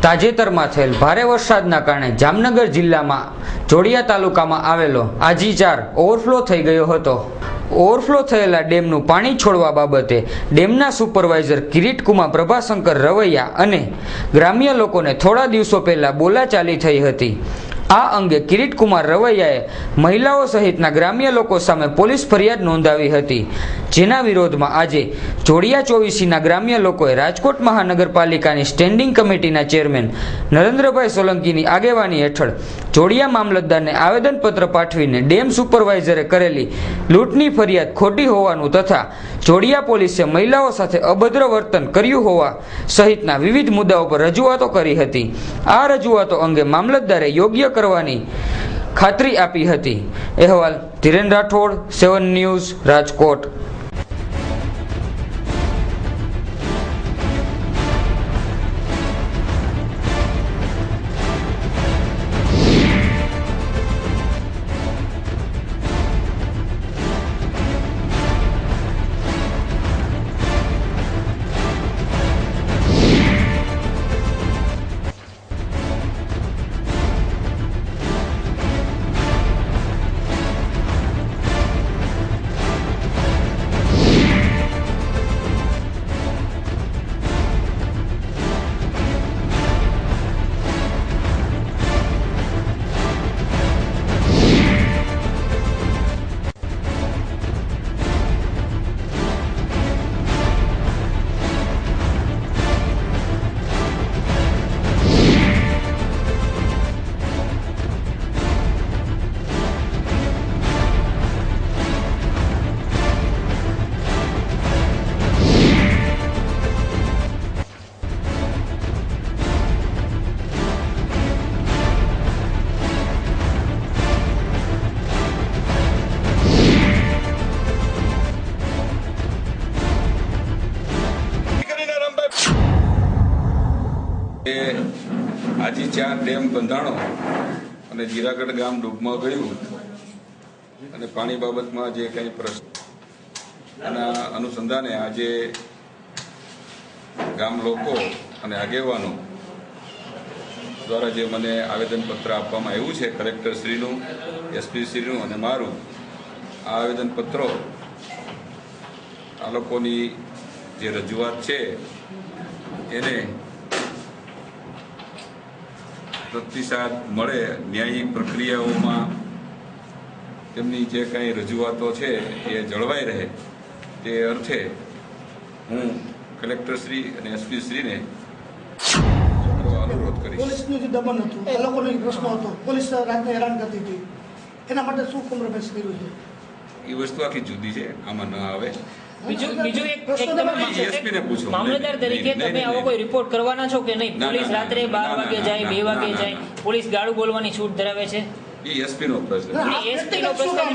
તાજેતરમાં થયેલ ભારે વરસાદના કારણે જામનગર જિલ્લામાં જોડિયા તાલુકામાં આવેલો આજીચાર ઓવરફ્લો થઈ ગયો હતો। ઓવરફ્લો થયેલા ડેમનું પાણી છોડવા બાબતે ડેમના સુપરવાઇઝર કિરીટકુમાર પ્રભાશંકર રવૈયા અને ગ્રામ્ય લોકોને થોડા દિવસો પહેલા બોલાચાલી થઈ હતી। આ અંગે કિરીટકુમાર રવૈયાએ મહિલાઓ સહિતના ગ્રામ્ય લોકો સામે પોલીસ ફરિયાદ નોંધાવી હતી, જેના વિરોધમાં આજે જોડિયા ચોવીસીના ગ્રામ્ય લોકોએ રાજકોટ મહાનગરપાલિકાની સ્ટેન્ડિંગ કમિટીના ચેરમેન નરેન્દ્રભાઈ સોલંકીની આગેવાની હેઠળ જોડિયા મામલતદારને આવેદનપત્ર પાઠવીને ડેમ સુપરવાઇઝરે કરેલી લૂંટની ફરિયાદ ખોટી હોવાનું તથા જોડિયા પોલીસે મહિલાઓ સાથે અભદ્ર વર્તન કર્યું હોવા સહિતના વિવિધ મુદ્દાઓ પર રજૂઆતો કરી હતી। આ રજૂઆતો અંગે મામલતદારે યોગ્ય કરવાની ખાતરી આપી હતી। અહેવાલ ધીરેન રાઠોડ, 7 ન્યૂઝ, રાજકોટ। આજીચાર ડેમ બંધાણો અને જીરાગઢ ગામ ડૂબમાં ગયું અને પાણી બાબતમાં જે કંઈ પ્રશ્ન એના અનુસંધાને આજે ગામ લોકો અને આગેવાનો દ્વારા જે મને આવેદનપત્ર આપવામાં આવ્યું છે કલેક્ટરશ્રીનું, એસપીશ્રીનું અને મારું, આ આવેદનપત્રો આ લોકોની જે રજૂઆત છે એને પ્રતિસાદ મળે, ન્યાયિક પ્રક્રિયાઓમાં તેમની જે કંઈ રજૂઆતો છે એ જળવાઈ રહે તે અર્થે હું કલેક્ટરશ્રી અને એસપીશ્રીને અનુરોધ કરીશ। પોલીસનું જે દમન હતું, એ લોકોનો પ્રશ્ન હતો, પોલીસ રાતને હેરાન કરતી હતી, એના માટે શું કોમ્પ્રોમાઇઝ કર્યું છે? એ વસ્તુ આખી જુદી છે, આમાં ન આવે। બીજું એક મામલતદાર તરીકે તમે આવો કોઈ રિપોર્ટ કરવાના છો કે નહીં? પોલીસ રાત્રે 12 વાગે જાય, 2 વાગે જાય, પોલીસ ગાળું બોલવાની છૂટ ધરાવે છે? એસપી નો પ્રશ્ન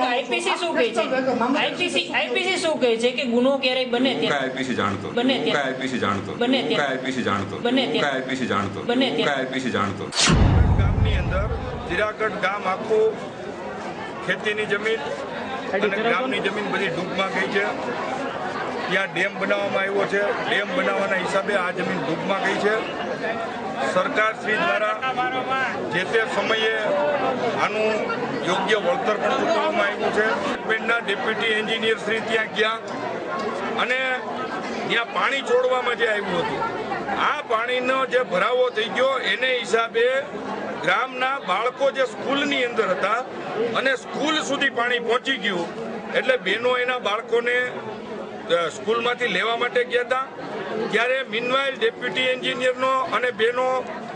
આઈપીસી શું કહે છે? આઈપીસી શું કહે છે કે ગુનો ક્યારેય બને ત્યારે આઈપીસી જાણતો બને આઈપીસી જાણતો બને આઈપીસી જાણતો બને આઈપીસી જાણતો બને આઈપીસી જાણતો। ગામની અંદર જીરાગઢ ગામ આખું ખેતીની જમીન અને ગ્રામની જમીન બધી ડૂબમાં ગઈ છે। ત્યાં ડેમ બનાવવામાં આવ્યો છે, ડેમ બનાવવાના હિસાબે આ જમીન ડૂબમાં ગઈ છે। સરકાર શ્રી દ્વારા જે તે સમયે આનું યોગ્ય વળતર પણ ચૂકવવામાં આવ્યું છે। ડિપાર્ટમેન્ટના ડેપ્યુટી એન્જિનિયર શ્રી ત્યાં ગયા અને ત્યાં પાણી છોડવામાં જે આવ્યું હતું, આ પાણીનો જે ભરાવો થઈ ગયો એને હિસાબે ગ્રામના બાળકો જે સ્કૂલની અંદર હતા અને સ્કૂલ સુધી પાણી પહોંચી ગયું, એટલે બહેનો એના બાળકોને સ્કૂલમાંથી લેવા માટે ગયા હતા। ત્યારે મીનવાઇલ ડેપ્યુટી એન્જિનિયરનો અને બહેનો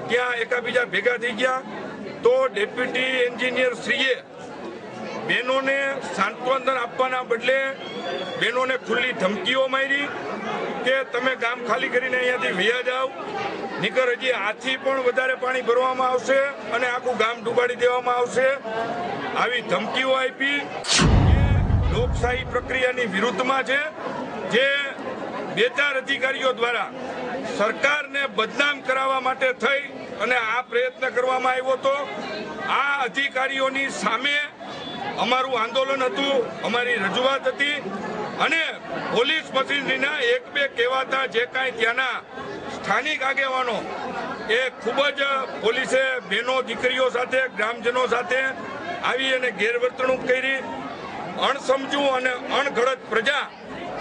ત્યાં એકાબીજા ભેગા થઈ ગયા, તો ડેપ્યુટી એન્જિનિયર શ્રીએ બહેનોને સાંત્વના આપવાના બદલે બહેનોને ખુલ્લી ધમકીઓ મારી કે તમે ગામ ખાલી કરીને અહીંયાથી વયા જાઓ, નીકર હજી આથી પણ વધારે પાણી ભરવામાં આવશે અને આખું ગામ ડૂબાડી દેવામાં આવશે, આવી ધમકીઓ આપી। લોકશાહી પ્રક્રિયાની વિરુદ્ધમાં છે, જે 2-4 અધિકારીઓ દ્વારા સરકારને બદનામ કરાવવા માટે થઈ અને આ પ્રયત્ન કરવામાં આવ્યો હતો। આ અધિકારીઓની સામે અમારું આંદોલન હતું, અમારી રજૂઆત હતી અને પોલીસ મશીનરીના 1-2 કહેવાતા જે કાંઈ ત્યાંના સ્થાનિક આગેવાનો એ ખૂબ જ પોલીસે બહેનો દીકરીઓ સાથે ગ્રામજનો સાથે આવી અને ગેરવર્તણૂક કરી. અણસમજુ અને અણઘડત પ્રજા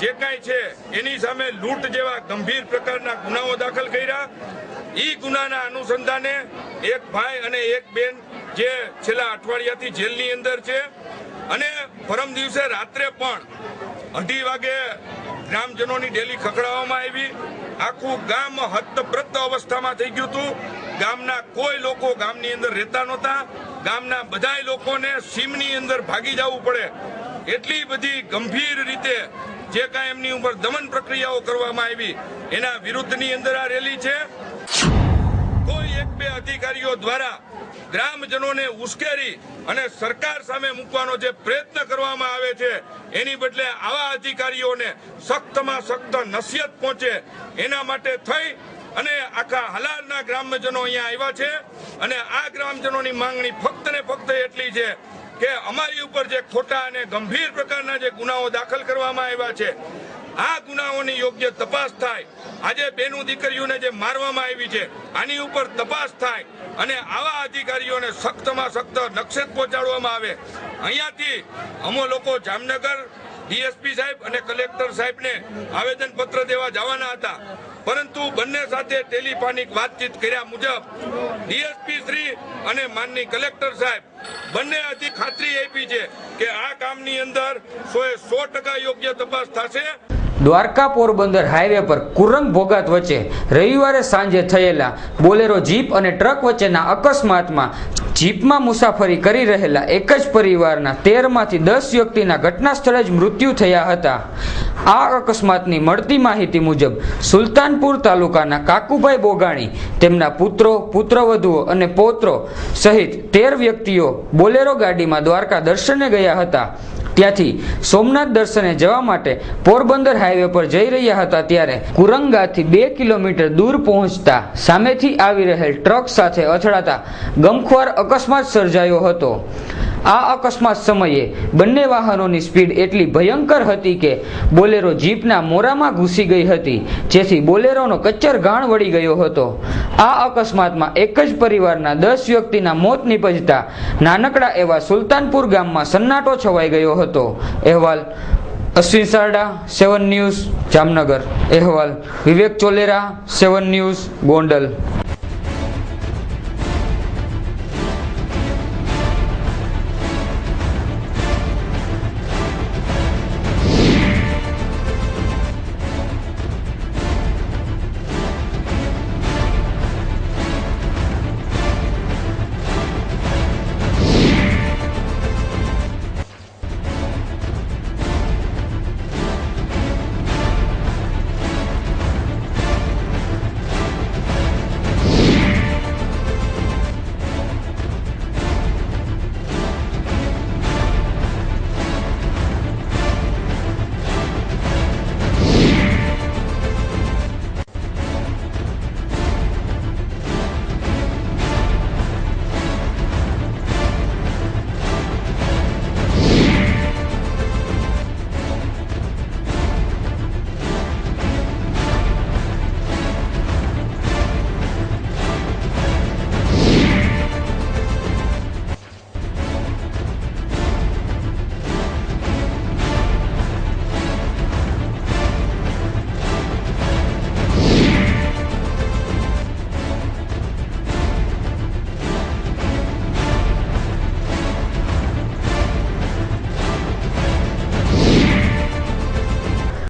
જે કાંઈ છે એની સામે લૂંટ જેવા ગંભીર પ્રકારના ગુનાઓ દાખલ કર્યા. એ ગુનાના અનુસંધાને એક ભાઈ અને એક બેન જે છેલ્લા અઠવાડિયાથી જેલની અંદર છે અને પરમ દિવસે રાત્રે પણ 2:30 વાગે ગ્રામજનોની ડેલી ખખડાવવામાં આવી. આખું ગામ હતપ્રત અવસ્થામાં થઈ ગયું હતું. ગામના કોઈ લોકો ગામની અંદર રહેતા નહોતા. ગામના બધાય લોકોને સીમની અંદર ભાગી જવું પડે એટલી બધી ગંભીર રીતે જે કાંઈ એમની ઉપર દમન પ્રક્રિયાઓ કરવામાં આવી એના વિરુદ્ધની અંદર આ રેલી છે. કોઈ એક બે અધિકારીઓ દ્વારા ગ્રામજનોને ઉશ્કેરી અને સરકાર સામે મૂકવાનો જે પ્રયત્ન કરવામાં આવે છે એની બદલે આવા અધિકારીઓને સખ્તમાં સખ્ત નસીહત પહોંચે એના માટે થઈ અને આખા હાલારના ગ્રામજનો અહીંયા આવ્યા છે. અને આ ગ્રામજનોની માંગણી ફક્ત ને ફક્ત એટલી છે કે અમારી ઉપર જે ખોટા અને ગંભીર પ્રકારના જે ગુનાઓ દાખલ કરવામાં આવ્યા છે આ ગુનાઓની યોગ્ય તપાસ થાય. આજે બેનું દીકરીઓને જે મારવામાં આવી છે આની ઉપર તપાસ થાય અને આવા અધિકારીઓને સખ્તમાં સખ્ત નક્ષેત પહોંચાડવામાં આવે. અહીંયાથી અમો લોકો જામનગર ડીએસપી સાહેબ અને કલેક્ટર સાહેબને આવેદનપત્ર દેવા જવાના હતા, પરંતુ બંને સાથે ટેલિફોનિક વાતચીત કર્યા મુજબ ડીએસપી શ્રી અને માનની કલેક્ટર સાહેબ બંને ખાતરી આપી છે કે આ કામની અંદર 100% યોગ્ય તપાસ થશે. દ્વારકા પોરબંદર હાઈવે પર કુરંગ ભોગાત વચ્ચે રવિવારે સાંજે થયેલા બોલેરો જીપ અને ટ્રક વચ્ચેના અકસ્માતમાં જીપમાં મુસાફરી કરી રહેલા એક જ પરિવારના 13માંથી 10 વ્યક્તિના ઘટના સ્થળે જ મૃત્યુ થયા હતા. આ અકસ્માતની મળતી માહિતી મુજબ સુલતાનપુર તાલુકાના કાકુભાઈ બોગાણી, તેમના પુત્રો, પુત્રવધુઓ અને પૌત્રો સહિત 13 વ્યક્તિઓ બોલેરો ગાડીમાં દ્વારકા દર્શને ગયા હતા. ત્યાંથી સોમનાથ દર્શને જવા માટે પોરબંદર હાઈવે પર જઈ રહ્યા હતા ત્યારે કુરંગાથી 2 કિલોમીટર દૂર પહોંચતા સામેથી આવી રહેલ ટ્રક સાથે અથડાતા ગમખ્વાર અકસ્માત સર્જાયો હતો. આ અકસ્માત સમયે બંને વાહનોની સ્પીડ એટલી ભયંકર હતી કે બોલેરો જીપના મોરામાં ઘૂસી ગઈ હતી, જેથી બોલેરોનો કચ્ચર ગાણ વળી ગયો હતો. આ અકસ્માતમાં એક જ પરિવારના 10 વ્યક્તિના મોત નીપજતા નાનકડા એવા સુલતાનપુર ગામમાં સન્નાટો છવાઈ ગયો હતો. અહેવાલ અશ્વિન સારડા, 7 ન્યૂઝ જામનગર. અહેવાલ વિવેક ચોલેરા, 7 ન્યૂઝ ગોંડલ.